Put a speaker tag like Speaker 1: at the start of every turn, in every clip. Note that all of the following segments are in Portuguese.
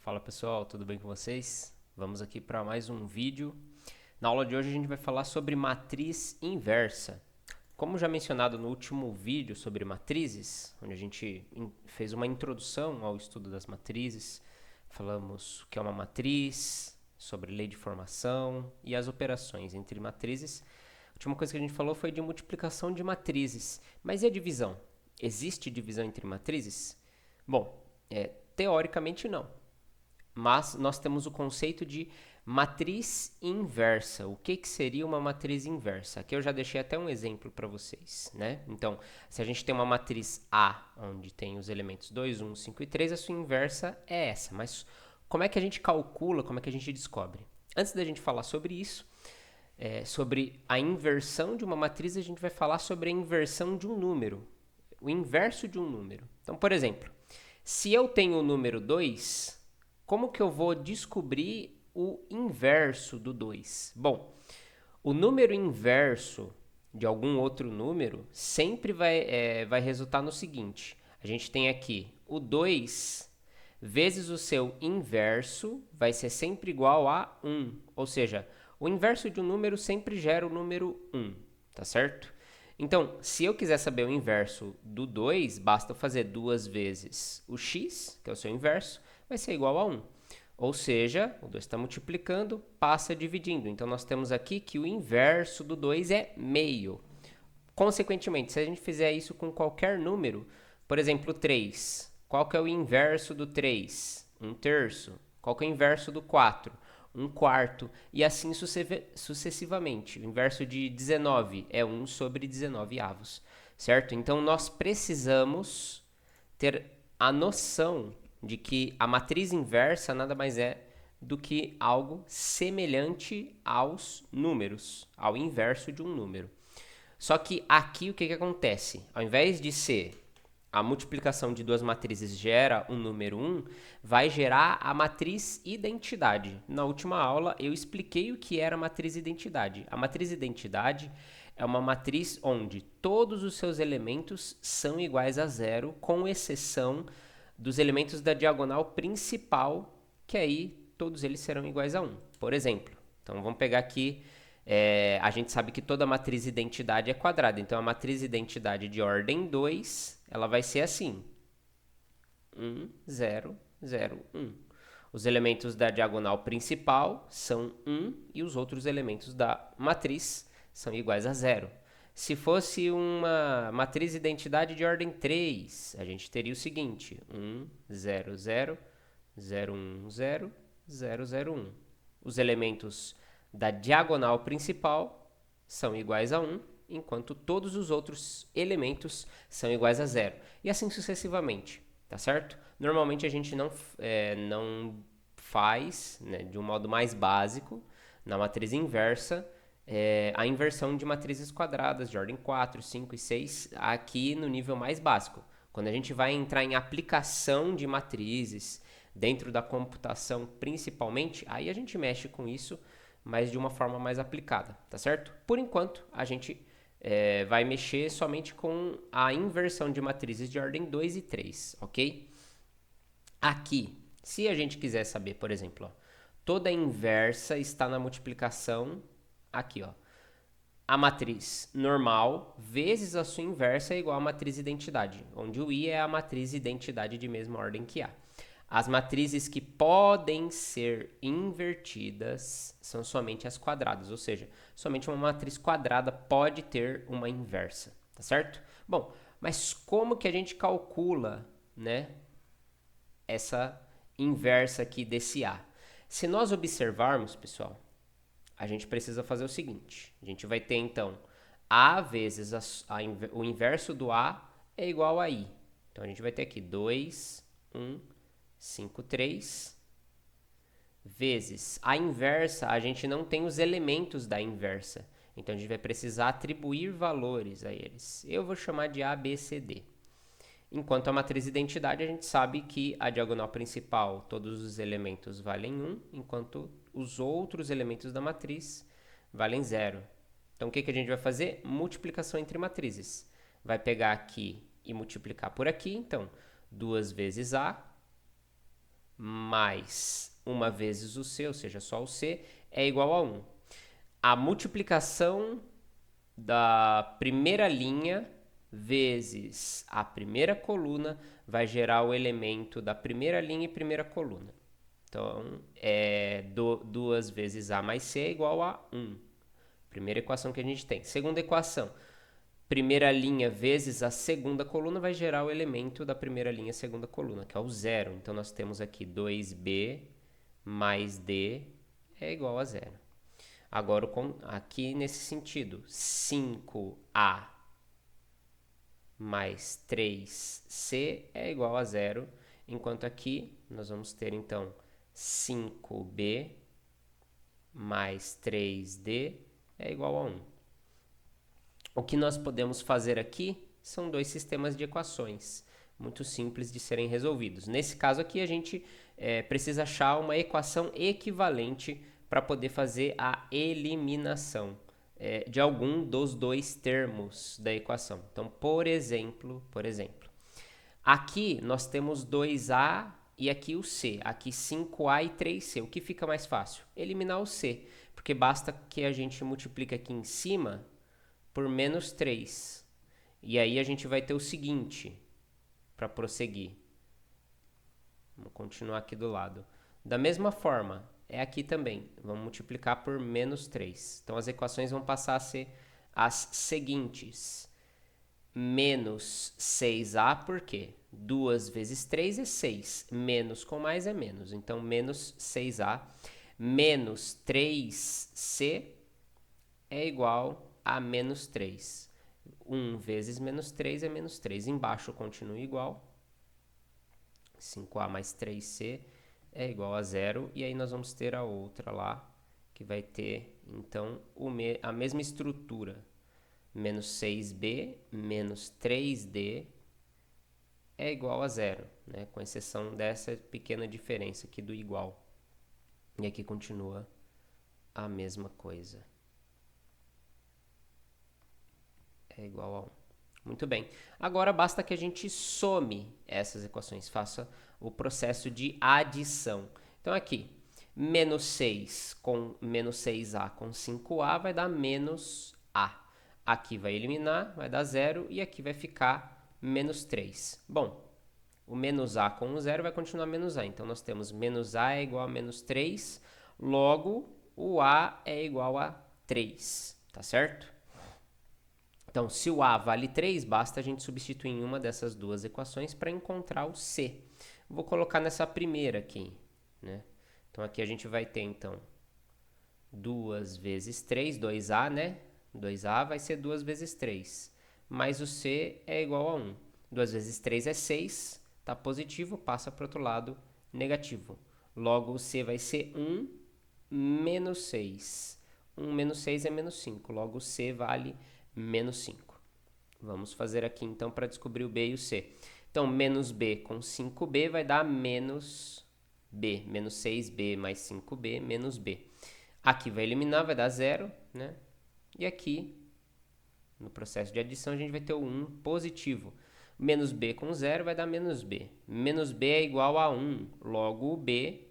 Speaker 1: Fala pessoal, tudo bem com vocês? Vamos aqui para mais um vídeo. Na aula de hoje a gente vai falar sobre matriz inversa. Como já mencionado no último vídeo sobre matrizes, onde a gente fez uma introdução ao estudo das matrizes, falamos o que é uma matriz, sobre lei de formação e as operações entre matrizes. A última coisa que a gente falou foi de multiplicação de matrizes. Mas e a divisão? Existe divisão entre matrizes? Bom, teoricamente não. Mas nós temos o conceito de matriz inversa. O que seria uma matriz inversa? Aqui eu já deixei até um exemplo para vocês, né? Então, se a gente tem uma matriz A, onde tem os elementos 2, 1, 5 e 3, a sua inversa é essa. Mas como é que a gente calcula, como é que a gente descobre? Antes da gente falar sobre isso, sobre a inversão de uma matriz, a gente vai falar sobre a inversão de um número, o inverso de um número. Então, por exemplo, se eu tenho o número 2, como que eu vou descobrir o inverso do 2? Bom, o número inverso de algum outro número sempre vai resultar no seguinte. A gente tem aqui o 2 vezes o seu inverso vai ser sempre igual a 1. Ou seja, o inverso de um número sempre gera o número 1, tá certo? Então, se eu quiser saber o inverso do 2, basta eu fazer 2 vezes o x, que é o seu inverso, vai ser igual a 1. Ou seja, o 2 está multiplicando, passa dividindo. Então, nós temos aqui que o inverso do 2 é meio. Consequentemente, se a gente fizer isso com qualquer número, por exemplo, 3, qual que é o inverso do 3? 1/3. Qual que é o inverso do 4? 1/4. E assim sucessivamente. O inverso de 19 é 1 sobre 19 avos, certo? Então, nós precisamos ter a noção de que a matriz inversa nada mais é do que algo semelhante aos números, ao inverso de um número. Só que aqui o que acontece? Ao invés de ser a multiplicação de duas matrizes gera um número 1, vai gerar a matriz identidade. Na última aula eu expliquei o que era a matriz identidade. A matriz identidade é uma matriz onde todos os seus elementos são iguais a zero, com exceção dos elementos da diagonal principal, que aí todos eles serão iguais a 1. Por exemplo, então vamos pegar aqui, a gente sabe que toda matriz identidade é quadrada, então a matriz identidade de ordem 2, ela vai ser assim, 1, 0, 0, 1. Os elementos da diagonal principal são 1 e os outros elementos da matriz são iguais a 0. Se fosse uma matriz identidade de ordem 3, a gente teria o seguinte: 1, 0, 0, 0, 1, 0, 0, 0, 1. Os elementos da diagonal principal são iguais a 1, enquanto todos os outros elementos são iguais a 0. E assim sucessivamente, tá certo? Normalmente a gente não faz, né, de um modo mais básico, na matriz inversa, a inversão de matrizes quadradas de ordem 4, 5 e 6 aqui no nível mais básico. Quando a gente vai entrar em aplicação de matrizes dentro da computação principalmente, aí a gente mexe com isso, mas de uma forma mais aplicada, tá certo? Por enquanto, a gente vai mexer somente com a inversão de matrizes de ordem 2 e 3, ok? Aqui, se a gente quiser saber, por exemplo, ó, toda inversa está na multiplicação aqui, ó. A matriz normal vezes a sua inversa é igual à matriz identidade, onde o I é a matriz identidade de mesma ordem que A. As matrizes que podem ser invertidas são somente as quadradas, ou seja, somente uma matriz quadrada pode ter uma inversa, tá certo? Bom, mas como que a gente calcula, né, essa inversa aqui desse A? Se nós observarmos, pessoal, a gente precisa fazer o seguinte. A gente vai ter, então, A vezes o inverso do A é igual a I. Então, a gente vai ter aqui 2, 1, 5, 3, vezes a inversa, a gente não tem os elementos da inversa. Então, a gente vai precisar atribuir valores a eles. Eu vou chamar de A, B, C, D. Enquanto a matriz identidade, a gente sabe que a diagonal principal, todos os elementos valem 1, enquanto os outros elementos da matriz valem 0. Então, o que a gente vai fazer? Multiplicação entre matrizes. Vai pegar aqui e multiplicar por aqui. Então, 2 vezes A mais 1 vezes o C, ou seja, só o C, é igual a 1. A multiplicação da primeira linha vezes a primeira coluna vai gerar o elemento da primeira linha e primeira coluna. Então, 2 vezes A mais C é igual a 1. Primeira equação que a gente tem. Segunda equação. Primeira linha vezes a segunda coluna vai gerar o elemento da primeira linha e segunda coluna, que é o 0. Então, nós temos aqui 2B mais D é igual a 0. Agora, aqui nesse sentido, 5A mais 3C é igual a 0, enquanto aqui nós vamos ter, então, 5B mais 3D é igual a 1. O que nós podemos fazer aqui são dois sistemas de equações, muito simples de serem resolvidos. Nesse caso aqui, a gente precisa achar uma equação equivalente para poder fazer a eliminação de algum dos dois termos da equação. Então, por exemplo, aqui nós temos 2A e aqui o C. Aqui 5A e 3C. O que fica mais fácil? Eliminar o C, porque basta que a gente multiplique aqui em cima por menos 3. E aí a gente vai ter o seguinte, para prosseguir. Vamos continuar aqui do lado. Da mesma forma, é aqui também. Vamos multiplicar por menos 3. Então, as equações vão passar a ser as seguintes. Menos 6A, por quê? 2 vezes 3 é 6. Menos com mais é menos. Então, menos 6A. Menos 3C é igual a menos 3. 1 vezes menos 3 é menos 3. Embaixo continua igual. 5A mais 3C é igual a 0. E aí nós vamos ter a outra lá, que vai ter, então, a mesma estrutura. Menos 6B menos 3D é igual a 0, né? Com exceção dessa pequena diferença aqui do igual. E aqui continua a mesma coisa. É igual a 1. Muito bem. Agora basta que a gente some essas equações, faça o processo de adição. Então aqui, menos 6 com menos 6A com 5A vai dar menos A. Aqui vai eliminar, vai dar 0 e aqui vai ficar menos 3. Bom, o menos A com o 0 vai continuar menos A. Então nós temos menos A é igual a menos 3, logo o A é igual a 3, tá certo? Então, se o A vale 3, basta a gente substituir em uma dessas duas equações para encontrar o C. Vou colocar nessa primeira aqui, né? Então, aqui a gente vai ter, então, 2 vezes 3, 2A, né? 2A vai ser 2 vezes 3, mais o C é igual a 1. 2 vezes 3 é 6, tá positivo, passa para o outro lado, negativo. Logo, o C vai ser 1 menos 6. 1 menos 6 é menos 5, logo o C vale menos 5. Vamos fazer aqui, então, para descobrir o B e o C. Então, menos B com 5B vai dar menos B. Menos 6B mais 5B, menos B. Aqui vai eliminar, vai dar 0, né? E aqui, no processo de adição, a gente vai ter o 1 positivo. Menos B com 0 vai dar menos B. Menos B é igual a 1, logo o B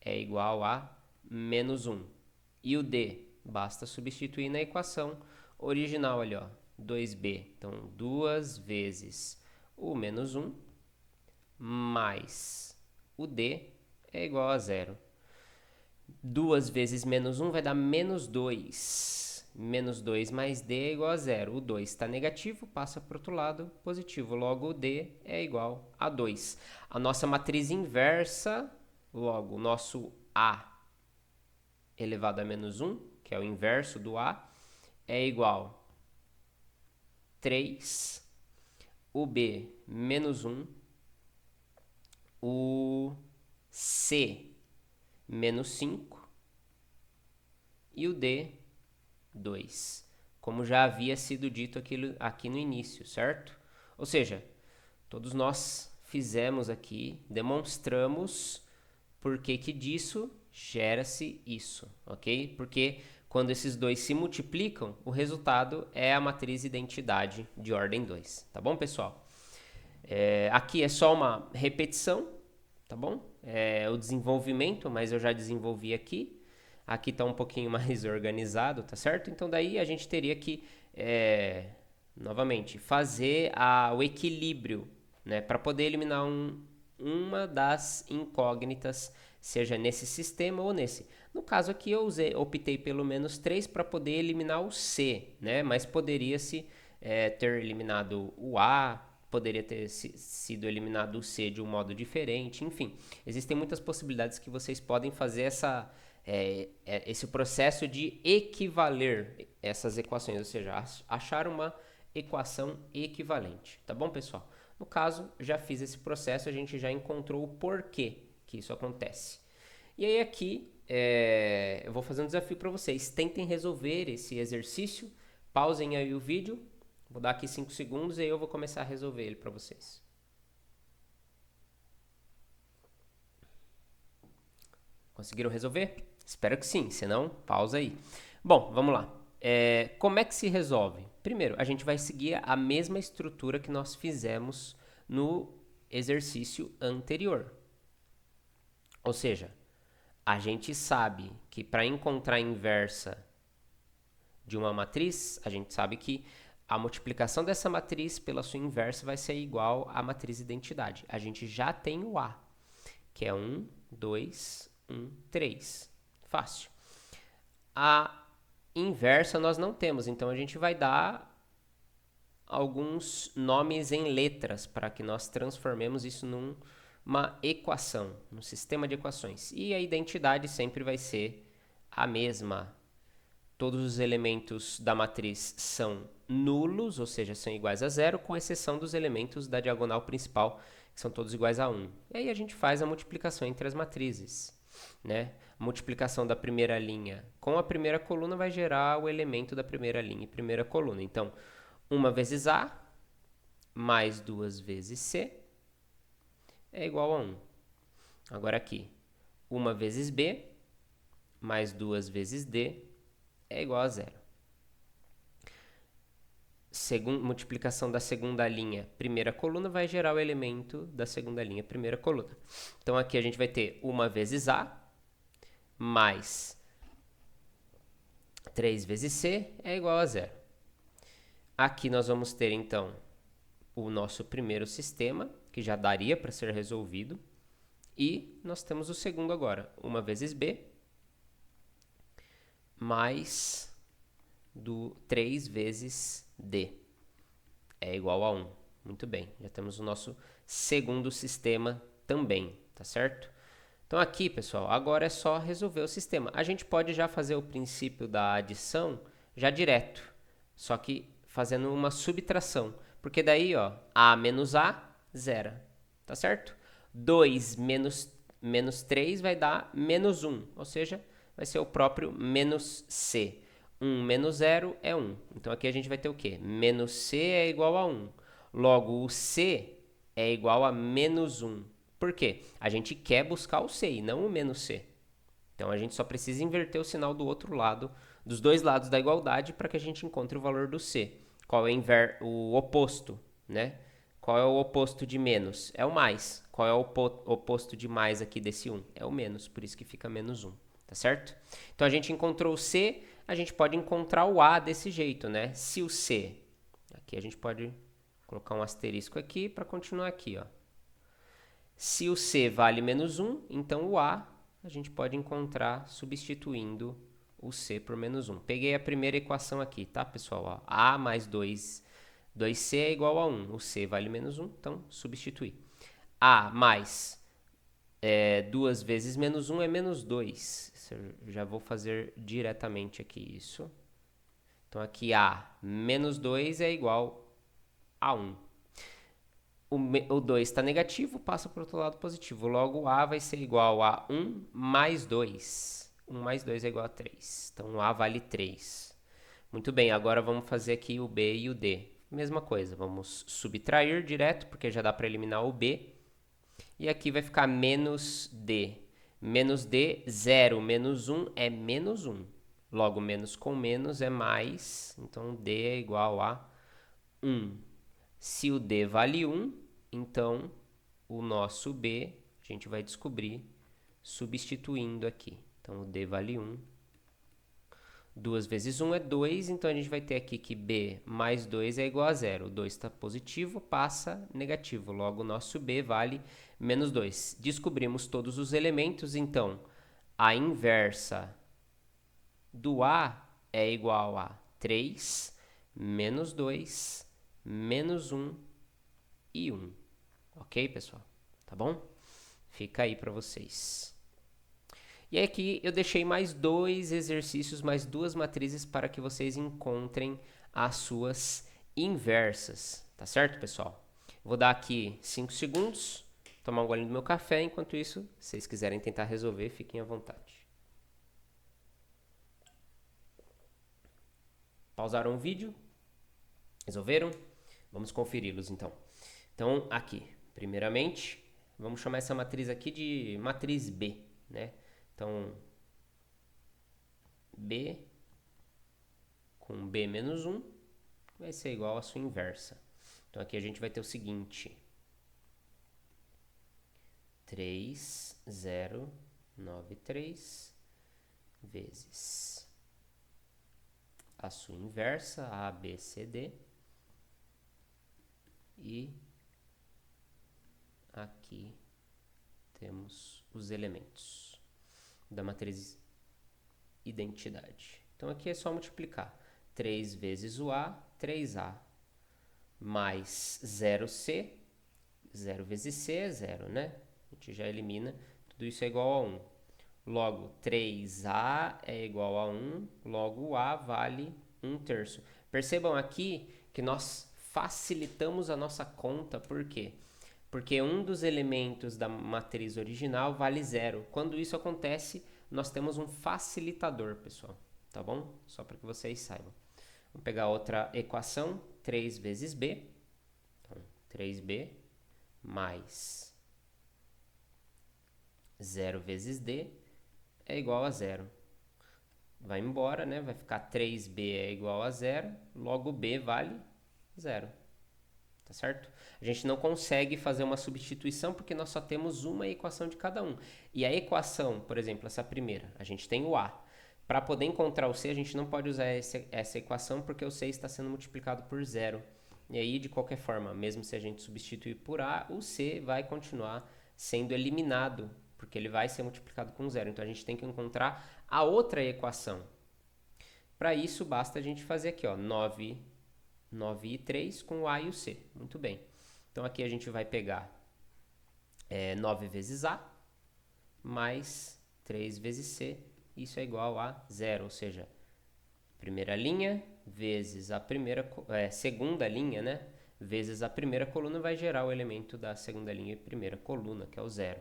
Speaker 1: é igual a menos 1. E o D, basta substituir na equação original ali, ó, 2B. Então, 2 vezes o menos 1 mais o D é igual a 0. 2 vezes menos 1 vai dar menos 2. Menos 2 mais D é igual a 0. O 2 está negativo, passa para o outro lado, positivo. Logo, o D é igual a 2. A nossa matriz inversa, logo, o nosso A elevado a menos 1, que é o inverso do A, é igual a 3. O B, menos 1. O C, menos 5. E o D, 2. Como já havia sido dito aqui no início, certo? Ou seja, todos nós fizemos aqui, demonstramos por que disso gera-se isso, ok? Porque quando esses dois se multiplicam, o resultado é a matriz identidade de ordem 2, tá bom, pessoal? Aqui é só uma repetição, tá bom? o desenvolvimento, mas eu já desenvolvi aqui. Aqui está um pouquinho mais organizado, tá certo? Então daí a gente teria que, novamente, fazer o equilíbrio, né, para poder eliminar uma das incógnitas, seja nesse sistema ou nesse. No caso aqui eu optei pelo menos 3 para poder eliminar o C, né? Mas poderia-se ter eliminado o A, poderia ter sido eliminado o C de um modo diferente, enfim. Existem muitas possibilidades que vocês podem fazer esse processo de equivaler essas equações, ou seja, achar uma equação equivalente, tá bom, pessoal? No caso, já fiz esse processo, a gente já encontrou o porquê que isso acontece. E aí aqui, eu vou fazer um desafio para vocês. Tentem resolver esse exercício, pausem aí o vídeo, vou dar aqui 5 segundos e aí eu vou começar a resolver ele para vocês. Conseguiram resolver? Espero que sim, senão pausa aí. Bom, vamos lá. Como é que se resolve? Primeiro, a gente vai seguir a mesma estrutura que nós fizemos no exercício anterior. Ou seja, a gente sabe que para encontrar a inversa de uma matriz, a gente sabe que a multiplicação dessa matriz pela sua inversa vai ser igual à matriz identidade. A gente já tem o A, que é 1, 2, 1, 3. Fácil. A inversa nós não temos, então a gente vai dar alguns nomes em letras para que nós transformemos isso numa equação, num sistema de equações. E a identidade sempre vai ser a mesma. Todos os elementos da matriz são nulos, ou seja, são iguais a zero, com exceção dos elementos da diagonal principal, que são todos iguais a 1. E aí a gente faz a multiplicação entre as matrizes, né? A multiplicação da primeira linha com a primeira coluna vai gerar o elemento da primeira linha e primeira coluna. Então, 1 vezes A mais 2 vezes C é igual a 1. Agora aqui, 1 vezes B mais 2 vezes D é igual a 0. Multiplicação da segunda linha, primeira coluna, vai gerar o elemento da segunda linha, primeira coluna. Então aqui a gente vai ter 1 vezes A mais 3 vezes C é igual a 0. Aqui nós vamos ter, então, o nosso primeiro sistema, que já daria para ser resolvido. E nós temos o segundo agora. 1 vezes B mais 3 vezes D é igual a 1. Muito bem, já temos o nosso segundo sistema também, tá certo? Então aqui, pessoal, agora é só resolver o sistema. A gente pode já fazer o princípio da adição já direto, só que fazendo uma subtração. Porque daí, ó, A menos A, zera, tá certo? 2 menos 3 vai dar menos 1, ou seja, vai ser o próprio menos C. 1 menos 0 é 1. Então aqui a gente vai ter o quê? Menos C é igual a 1. Logo, o C é igual a menos 1. Por quê? A gente quer buscar o C e não o menos C. Então a gente só precisa inverter o sinal do outro lado, dos dois lados da igualdade, para que a gente encontre o valor do C. Qual é o oposto, né? Qual é o oposto de menos? É o mais. Qual é o oposto de mais aqui desse 1? É o menos, por isso que fica menos 1, tá certo? Então a gente encontrou o C, a gente pode encontrar o A desse jeito, né? Se o C, aqui a gente pode colocar um asterisco aqui para continuar aqui, ó. Se o C vale menos 1, então o A a gente pode encontrar substituindo o C por menos 1. Peguei a primeira equação aqui, tá, pessoal? Ó, A mais 2C é igual a 1. O C vale menos 1, então substituir. A mais 2 vezes menos 1 é menos 2. Eu já vou fazer diretamente aqui isso. Então aqui A menos 2 é igual a 1. O 2 está negativo, passa para o outro lado positivo. Logo, A vai ser igual a 1 mais 2. 1 mais 2 é igual a 3. Então, o A vale 3. Muito bem, agora vamos fazer aqui o B e o D. Mesma coisa, vamos subtrair direto, porque já dá para eliminar o B. E aqui vai ficar menos D. Menos D, 0 menos 1 é menos 1. Logo, menos com menos é mais. Então, D é igual a 1. Se o D vale 1, então o nosso B a gente vai descobrir substituindo aqui. Então, o D vale 1. 2 vezes 1 é 2, então a gente vai ter aqui que B mais 2 é igual a 0. O 2 está positivo, passa negativo. Logo, o nosso B vale menos 2. Descobrimos todos os elementos, então a inversa do A é igual a 3, menos 2, menos 1 e 1. Ok, pessoal? Tá bom? Fica aí para vocês. E aqui eu deixei mais 2 exercícios, mais 2 matrizes para que vocês encontrem as suas inversas. Tá certo, pessoal? Vou dar aqui 5 segundos, tomar um golinho do meu café. Enquanto isso, se vocês quiserem tentar resolver, fiquem à vontade. Pausaram o vídeo? Resolveram? Vamos conferi-los então. Então, aqui, primeiramente, vamos chamar essa matriz aqui de matriz B, né? Então, B com B menos 1 vai ser igual à sua inversa. Então, aqui a gente vai ter o seguinte. 3,093 vezes a sua inversa, A, B, C, D. E aqui temos os elementos da matriz identidade. Então, aqui é só multiplicar. 3 vezes o A, 3A, mais 0C. 0 vezes C é 0, né? A gente já elimina. Tudo isso é igual a 1. Logo, 3A é igual a 1. Logo, o A vale 1/3. Percebam aqui que nós facilitamos a nossa conta. Por quê? Porque um dos elementos da matriz original vale 0. Quando isso acontece, nós temos um facilitador, pessoal. Tá bom? Só para que vocês saibam. Vamos pegar outra equação. 3 vezes B. Então, 3B mais 0 vezes D é igual a 0. Vai embora, né? Vai ficar 3B é igual a 0. Logo, B vale 0. Tá certo? A gente não consegue fazer uma substituição porque nós só temos uma equação de cada um. E a equação, por exemplo, essa primeira, a gente tem o A. Para poder encontrar o C, a gente não pode usar essa equação porque o C está sendo multiplicado por 0. E aí, de qualquer forma, mesmo se a gente substituir por A, o C vai continuar sendo eliminado, porque ele vai ser multiplicado com 0. Então, a gente tem que encontrar a outra equação. Para isso, basta a gente fazer aqui, ó, 9 e 3 com o A e o C. Muito bem. Então, aqui a gente vai pegar 9 vezes A mais 3 vezes C. Isso é igual a 0, ou seja, primeira linha vezes a segunda linha, né? Vezes a primeira coluna vai gerar o elemento da segunda linha e primeira coluna, que é o 0.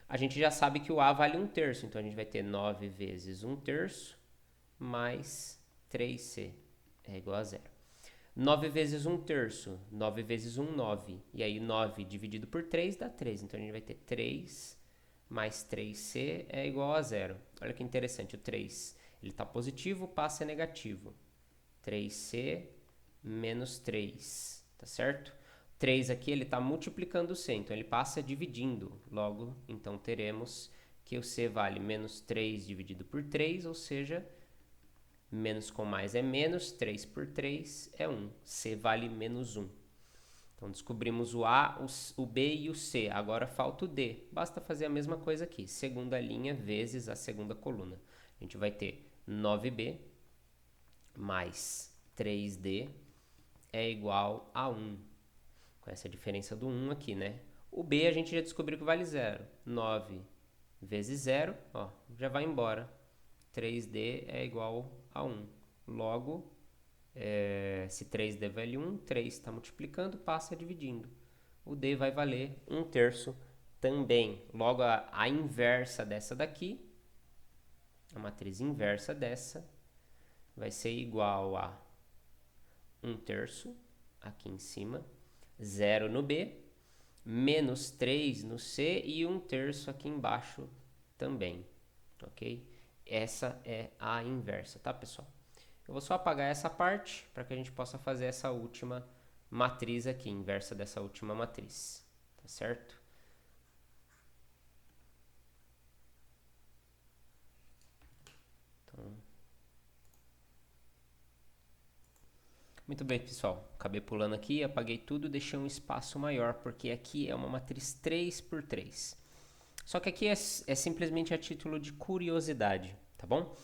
Speaker 1: A gente já sabe que o A vale 1/3, então a gente vai ter 9 vezes 1/3 mais 3C é igual a 0. 9 vezes 1/3, 9 vezes 1, 9. E aí 9 dividido por 3 dá 3. Então a gente vai ter 3 mais 3C é igual a 0. Olha que interessante, o 3 ele está positivo, passa a negativo. 3C menos 3, tá certo? 3 aqui ele está multiplicando o C, então ele passa dividindo. Logo, então teremos que o C vale menos 3 dividido por 3, ou seja, menos com mais é menos, 3 por 3 é 1. C vale menos 1. Então, descobrimos o A, o B e o C. Agora falta o D. Basta fazer a mesma coisa aqui. Segunda linha vezes a segunda coluna. A gente vai ter 9B mais 3D é igual a 1. Com essa diferença do 1 aqui, né? O B a gente já descobriu que vale 0. 9 vezes 0, ó, já vai embora. 3D é igual a 1. Logo, se 3D vale 1, 3 está multiplicando, passa dividindo. O D vai valer 1/3 também. Logo, a inversa dessa daqui, a matriz inversa dessa, vai ser igual a 1/3 aqui em cima, 0 no B, menos 3 no C e 1/3 aqui embaixo também, ok? Essa é a inversa, tá, pessoal? Eu vou só apagar essa parte para que a gente possa fazer essa última matriz aqui, inversa dessa última matriz, tá certo? Muito bem, pessoal. Acabei pulando aqui, apaguei tudo, deixei um espaço maior, porque aqui é uma matriz 3 por 3. Só que aqui é simplesmente a título de curiosidade, tá bom?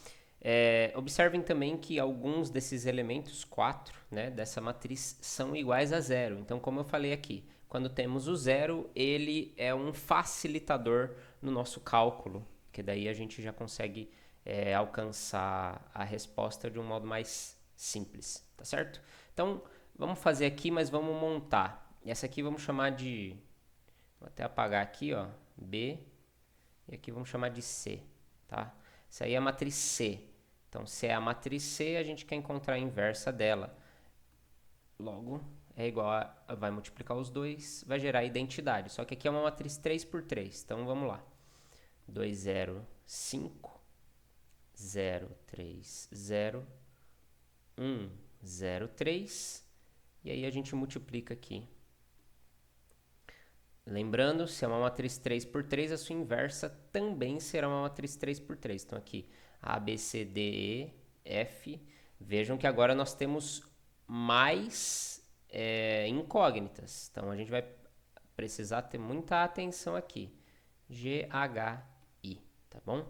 Speaker 1: Observem também que alguns desses elementos, 4, né, dessa matriz, são iguais a zero. Então, como eu falei aqui, quando temos o zero, ele é um facilitador no nosso cálculo, que daí a gente já consegue alcançar a resposta de um modo mais simples, tá certo? Então, vamos fazer aqui, mas vamos montar. Essa aqui vamos chamar de... Vou até apagar aqui, ó, B, e aqui vamos chamar de C, tá? Isso aí é a matriz C. Então, se é a matriz C, a gente quer encontrar a inversa dela. Logo, é igual a... vai multiplicar os dois, vai gerar a identidade. Só que aqui é uma matriz 3 por 3. Então, vamos lá. 2, 0, 5, 0, 3, 0, 1, 0, 3. E aí a gente multiplica aqui. Lembrando, se é uma matriz 3 por 3, a sua inversa também será uma matriz 3 por 3. Então, aqui, A, B, C, D, E, F. Vejam que agora nós temos mais incógnitas. Então, a gente vai precisar ter muita atenção aqui. G, H, I, tá bom?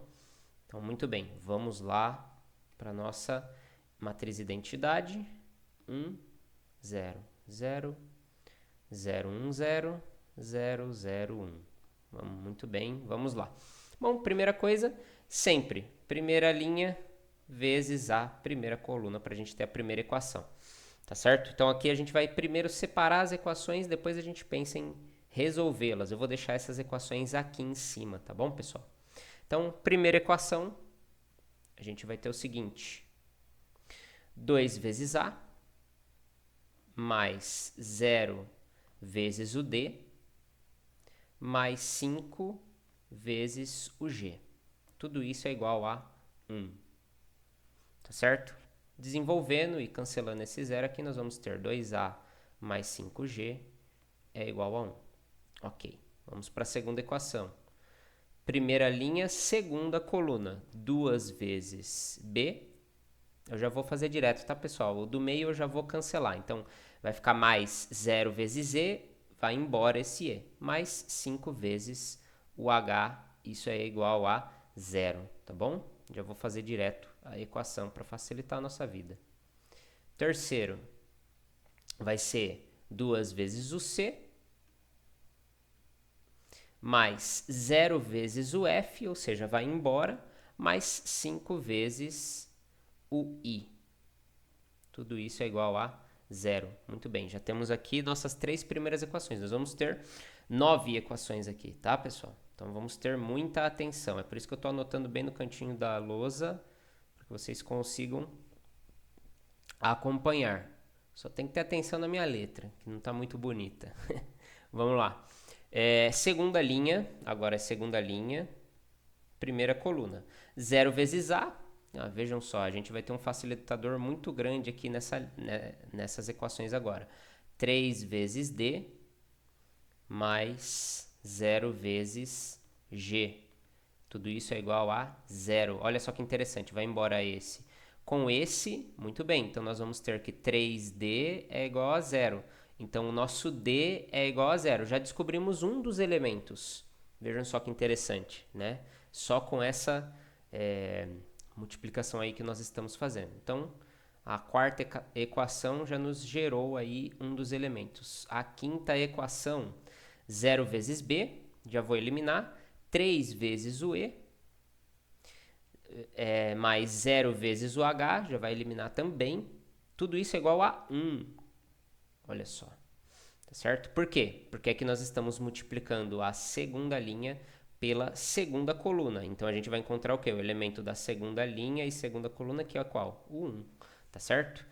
Speaker 1: Então, muito bem. Vamos lá para a nossa matriz identidade. 1, 0, 0, 0, 1, 0... 0, 0, 1. Muito bem, vamos lá. Bom, primeira coisa, sempre primeira linha vezes a primeira coluna para a gente ter a primeira equação. Tá certo? Então aqui a gente vai primeiro separar as equações, depois a gente pensa em resolvê-las. Eu vou deixar essas equações aqui em cima, tá bom, pessoal? Então, primeira equação, a gente vai ter o seguinte: 2 vezes A mais 0 vezes o D mais 5 vezes o G. Tudo isso é igual a 1. Tá certo? Desenvolvendo e cancelando esse zero aqui, nós vamos ter 2A mais 5G é igual a 1. Ok. Vamos para a segunda equação. Primeira linha, segunda coluna. 2 vezes B. Eu já vou fazer direto, tá, pessoal? O do meio eu já vou cancelar. Então, vai ficar mais 0 vezes E. Vai embora esse E, mais 5 vezes o H, isso é igual a 0, tá bom? Já vou fazer direto a equação para facilitar a nossa vida. Terceiro, vai ser 2 vezes o C, mais 0 vezes o F, ou seja, vai embora, mais 5 vezes o I. Tudo isso é igual a 0. Muito bem, já temos aqui nossas 3 primeiras equações. Nós vamos ter 9 equações aqui, tá, pessoal? Então, vamos ter muita atenção. É por isso que eu estou anotando bem no cantinho da lousa, para que vocês consigam acompanhar. Só tem que ter atenção na minha letra, que não está muito bonita. Vamos lá. Segunda linha, agora é segunda linha, primeira coluna. 0 vezes A. Vejam só, a gente vai ter um facilitador muito grande aqui nessas equações agora. 3 vezes D mais 0 vezes G. Tudo isso é igual a 0. Olha só que interessante, vai embora esse. Com esse, muito bem, então nós vamos ter que 3D é igual a 0. Então o nosso D é igual a 0. Já descobrimos um dos elementos. Vejam só que interessante, né? Só com essa... multiplicação aí que nós estamos fazendo. Então, a quarta equação já nos gerou aí um dos elementos. A quinta equação, 0 vezes B, já vou eliminar. 3 vezes o E, mais 0 vezes o H, já vai eliminar também. Tudo isso é igual a 1. Olha só. Tá certo? Por quê? Porque aqui nós estamos multiplicando a segunda linha pela segunda coluna. Então, a gente vai encontrar o quê? O elemento da segunda linha e segunda coluna, que é qual? O 1, tá certo?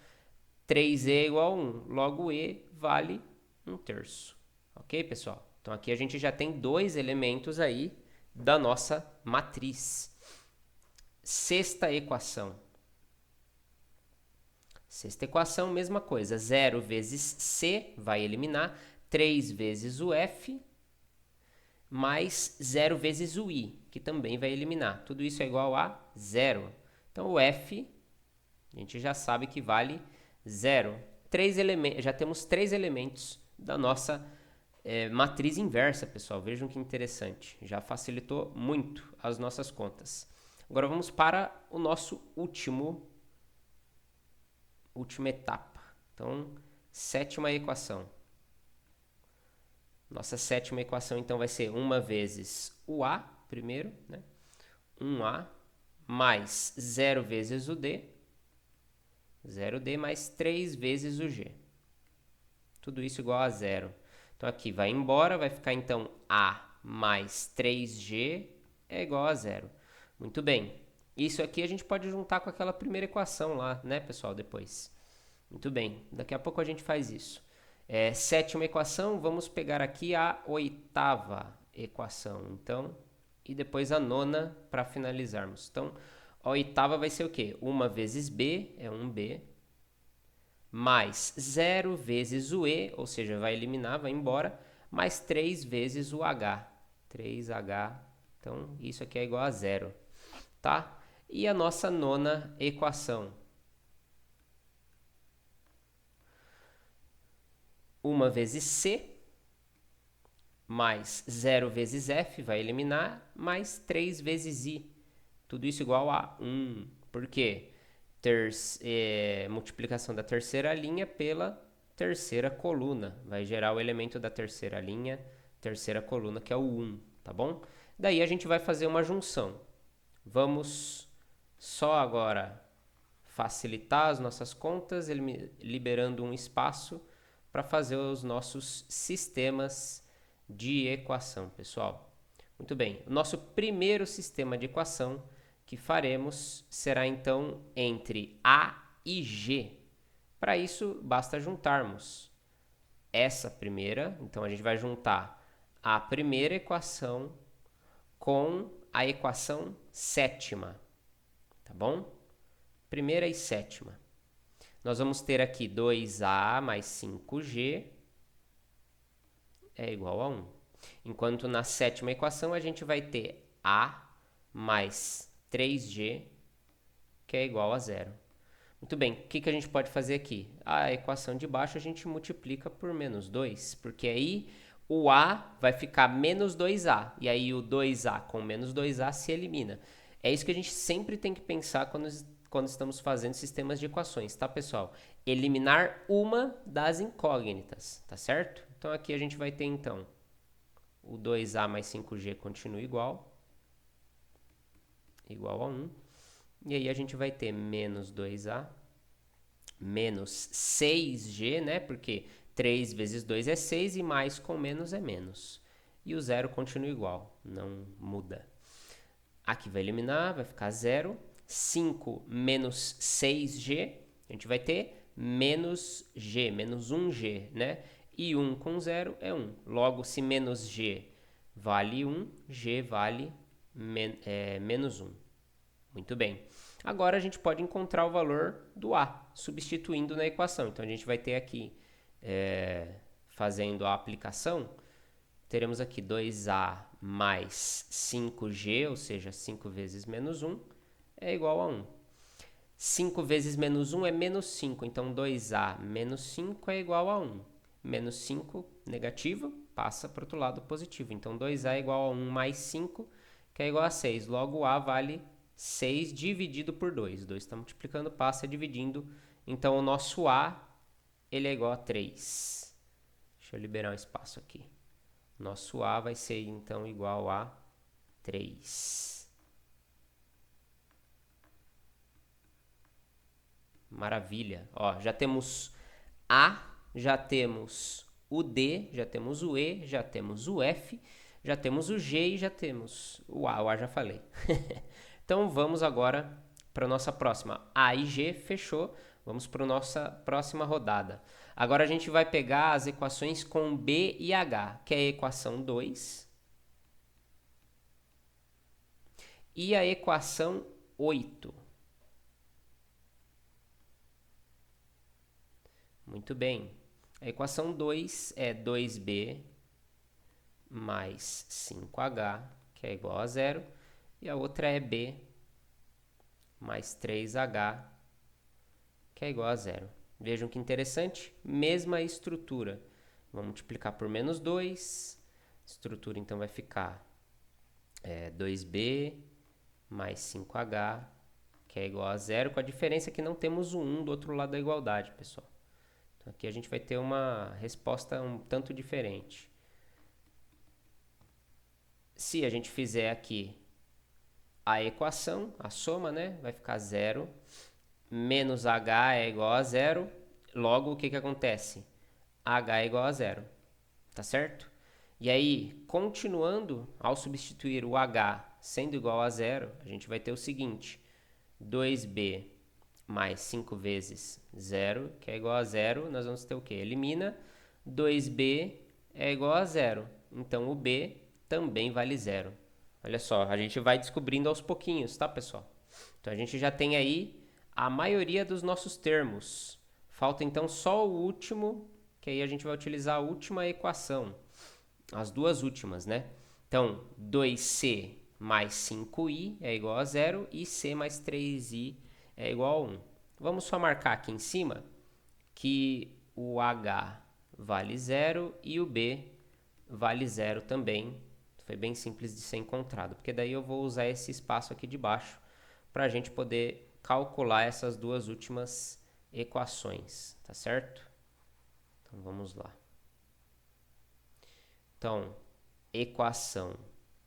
Speaker 1: 3E é igual a 1. Logo, E vale 1/3. Ok, pessoal? Então, aqui a gente já tem 2 elementos aí da nossa matriz. Sexta equação. Sexta equação, mesma coisa. 0 vezes C, vai eliminar. 3 vezes o F, mais 0 vezes o I, que também vai eliminar. Tudo isso é igual a 0. Então, o F, a gente já sabe que vale 0. já temos 3 elementos da nossa matriz inversa, pessoal. Vejam que interessante. Já facilitou muito as nossas contas. Agora vamos para o nosso última etapa. Então, sétima equação. Nossa sétima equação, então, vai ser 1 vezes o A, primeiro, né? 1A mais 0 vezes o D, 0D mais 3 vezes o G. Tudo isso igual a 0. Então, aqui vai embora, vai ficar, então, A mais 3G é igual a 0. Muito bem. Isso aqui a gente pode juntar com aquela primeira equação lá, né, pessoal, depois. Muito bem. Daqui a pouco a gente faz isso. Sétima equação, vamos pegar aqui a oitava equação, então, e depois a nona para finalizarmos. Então, a oitava vai ser o quê? 1 vezes B, é 1B, mais 0 vezes o E, ou seja, vai eliminar, vai embora, mais 3 vezes o H, 3H, então isso aqui é igual a 0, tá? E a nossa nona equação. 1 vezes C, mais 0 vezes F, vai eliminar, mais 3 vezes I. Tudo isso igual a 1. Por quê? Multiplicação da terceira linha pela terceira coluna. Vai gerar o elemento da terceira linha, terceira coluna, que é o 1, tá bom? Daí a gente vai fazer uma junção. Vamos só agora facilitar as nossas contas, liberando um espaço para fazer os nossos sistemas de equação, pessoal. Muito bem, o nosso primeiro sistema de equação que faremos será então entre A e G. Para isso, basta juntarmos essa primeira, então a gente vai juntar a primeira equação com a equação sétima, tá bom? Primeira e sétima. Nós vamos ter aqui 2A mais 5G é igual a 1. Enquanto na sétima equação a gente vai ter A mais 3G, que é igual a 0. Muito bem, o que a gente pode fazer aqui? A equação de baixo a gente multiplica por menos 2, porque aí o A vai ficar menos 2A, e aí o 2A com menos 2A se elimina. É isso que a gente sempre tem que pensar quando estamos fazendo sistemas de equações, tá, pessoal? Eliminar uma das incógnitas, tá certo? Então aqui a gente vai ter, então, o 2A mais 5G continua igual a 1. E aí a gente vai ter menos 2A, menos 6G, né? Porque 3 vezes 2 é 6 e mais com menos é menos. E o 0 continua igual, não muda. Aqui vai eliminar, vai ficar 0. 5 menos 6G, a gente vai ter menos G, menos 1G, né? E 1 com 0 é 1. Logo, se menos G vale 1, G vale menos 1. Muito bem. Agora a gente pode encontrar o valor do A, substituindo na equação. Então a gente vai ter aqui, fazendo a aplicação, teremos aqui 2A mais 5G, ou seja, 5 vezes menos 1, é igual a 1. 5 vezes menos 1 é menos 5, então 2A menos 5 é igual a 1. Menos 5, negativo, passa para o outro lado positivo. Então 2A é igual a 1 mais 5, que é igual a 6. Logo, A vale 6 dividido por 2. 2 está multiplicando, passa dividindo. Então, o nosso A, ele é igual a 3. Deixa eu liberar um espaço aqui. Nosso A vai ser, então, igual a 3. Maravilha. Ó, já temos A, já temos o D, já temos o E, já temos o F, já temos o G e já temos o A. O A já falei. Então, vamos agora para a nossa próxima. A e G, fechou. Vamos para a nossa próxima rodada. Agora, a gente vai pegar as equações com B e H, que é a equação 2 e a equação 8. Muito bem. A equação 2 é 2B mais 5H, que é igual a 0. E a outra é B mais 3H, que é igual a 0. Vejam que interessante, mesma estrutura. Vamos multiplicar por menos 2, estrutura então vai ficar 2b mais 5h, que é igual a 0, com a diferença que não temos o 1 do outro lado da igualdade, pessoal. Então aqui a gente vai ter uma resposta um tanto diferente. Se a gente fizer aqui a equação, a soma, né, vai ficar 0, menos h é igual a 0, logo o que acontece? H é igual a 0, tá certo? E aí, continuando, ao substituir o h sendo igual a 0, a gente vai ter o seguinte, 2b mais 5 vezes 0, que é igual a 0, nós vamos ter o quê? Elimina, 2b é igual a 0, então o b também vale 0. Olha só, a gente vai descobrindo aos pouquinhos, tá, pessoal? Então a gente já tem aí a maioria dos nossos termos. Falta então só o último, que aí a gente vai utilizar a última equação. As duas últimas, né? Então, 2c mais 5i é igual a 0 e c mais 3i é igual a 1. Vamos só marcar aqui em cima que o h vale 0 e o b vale 0 também. Foi bem simples de ser encontrado, porque daí eu vou usar esse espaço aqui de baixo para a gente poder calcular essas duas últimas equações, tá certo? Então vamos lá. Então, equação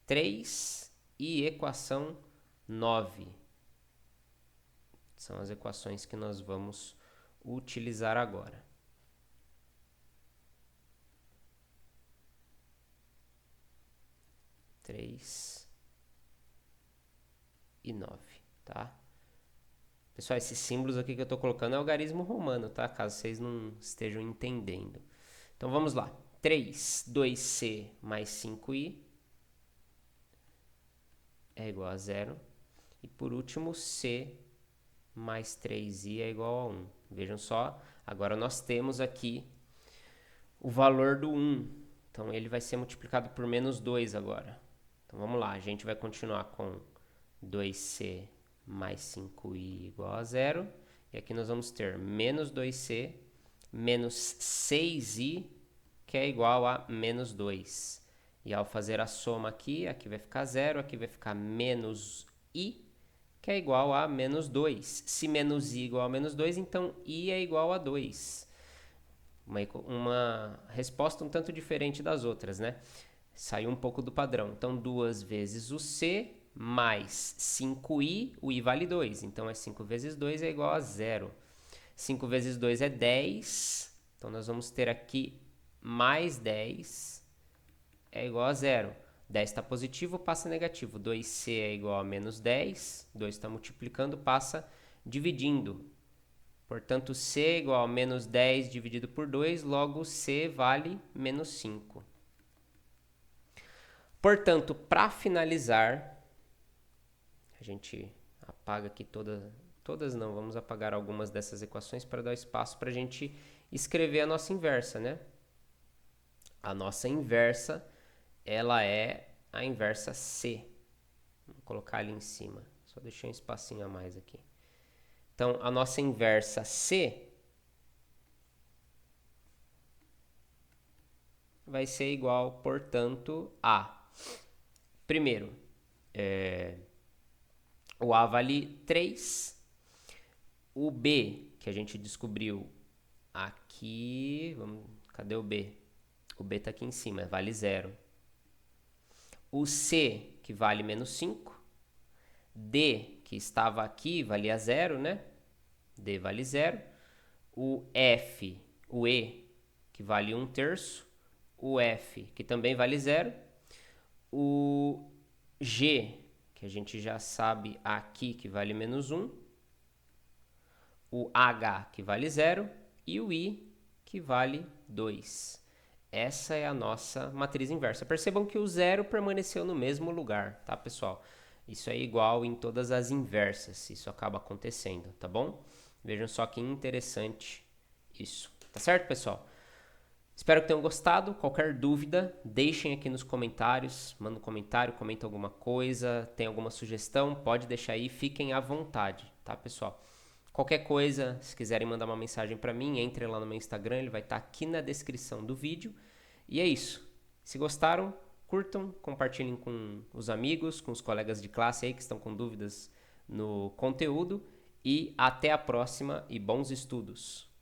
Speaker 1: 3 e equação 9 são as equações que nós vamos utilizar agora. Três e 9, tá? Pessoal, esses símbolos aqui que eu estou colocando é algarismo romano, tá? Caso vocês não estejam entendendo. Então vamos lá. 3, 2c mais 5i é igual a 0. E por último, c mais 3i é igual a 1. Vejam só, agora nós temos aqui o valor do 1. Então ele vai ser multiplicado por menos 2 agora. Então vamos lá, a gente vai continuar com 2c mais 5i igual a 0. E aqui nós vamos ter menos 2c menos 6i, que é igual a menos 2. E ao fazer a soma aqui vai ficar 0, aqui vai ficar menos i, que é igual a menos 2. Se menos i é igual a menos 2, então i é igual a 2. Uma resposta um tanto diferente das outras, né? Saiu um pouco do padrão. Então, 2 vezes o c mais 5i, o i vale 2. Então, 5 vezes 2 é igual a 0. 5 vezes 2 é 10. Então, nós vamos ter aqui mais 10 é igual a 0. 10 está positivo, passa negativo. 2c é igual a menos 10. 2 está multiplicando, passa dividindo. Portanto, c é igual a menos 10 dividido por 2, logo c vale menos 5. Portanto, para finalizar, a gente apaga aqui todas não, vamos apagar algumas dessas equações para dar espaço para a gente escrever a nossa inversa, né? A nossa inversa, ela é a inversa C. Vou colocar ali em cima, só deixei um espacinho a mais aqui. Então, a nossa inversa C vai ser igual, portanto, a... Primeiro, o A vale 3. O B, que a gente descobriu aqui... Cadê o B? O B está aqui em cima, vale 0. O C, que vale menos 5. D, que estava aqui, valia 0, né? D vale 0. O F, o E, que vale 1/3. O F, que também vale 0. O G, que a gente já sabe aqui, que vale menos 1. O H, que vale 0. E o I, que vale 2. Essa é a nossa matriz inversa. Percebam que o 0 permaneceu no mesmo lugar, tá, pessoal? Isso é igual em todas as inversas. Isso acaba acontecendo, tá bom? Vejam só que interessante isso. Tá certo, pessoal? Espero que tenham gostado. Qualquer dúvida, deixem aqui nos comentários. Manda um comentário, comenta alguma coisa. Tem alguma sugestão, pode deixar aí. Fiquem à vontade, tá, pessoal? Qualquer coisa, se quiserem mandar uma mensagem para mim, entre lá no meu Instagram, ele vai estar aqui na descrição do vídeo. E é isso. Se gostaram, curtam, compartilhem com os amigos, com os colegas de classe aí que estão com dúvidas no conteúdo. E até a próxima e bons estudos!